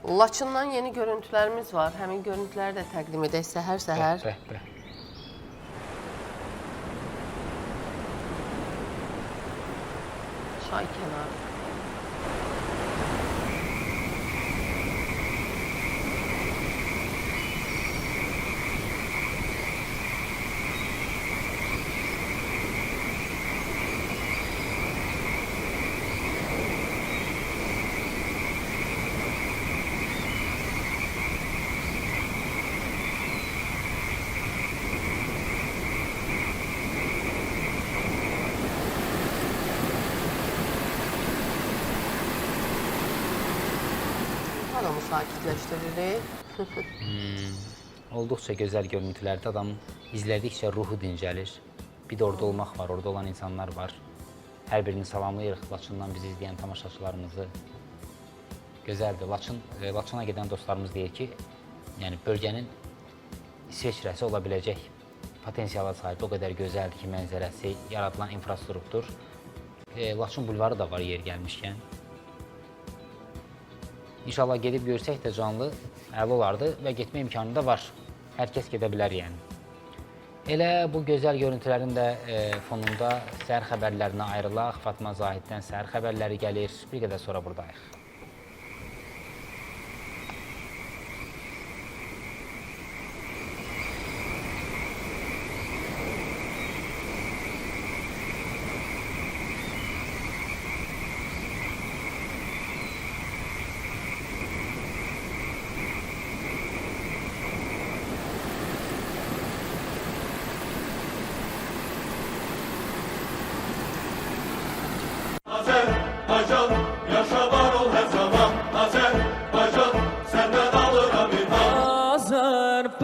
Laçından yeni görüntülərimiz var. Həmin görüntüləri də təqdim edək səhər-səhər. Çay kənarı. Adamı sakitləşdiririk. Olduqca gözəl görüntülərdə adam izlədikcə ruhu dincəlir. Bir də orada olmaq var, orada olan insanlar var. Hər birini salamlayırıq Laçından bizi izləyən tamaşaçılarımızı. Gözəldir. Laçına gedən dostlarımız deyir ki, yəni bölgənin İsveçrəsi ola biləcək potensiala sahib, o qədər gözəldir ki, mənzərəsi, yaradılan infrastruktur. Laçın bulvarı da var yer gəlmişkən. İnşallah gedib görsək də canlı əla olardı və getmə imkanı da var. Hər kəs gedə bilər yəni. Elə bu gözəl görüntülərin də fonunda səhər xəbərlərinə ayrılaq. Fatma Zahiddən səhər xəbərləri gəlir. Bir qədər sonra buradayıq. Azərbaycan, yaşa var ol hər zaman. Azərbaycan, səndən alıram ilham. Azərbaycan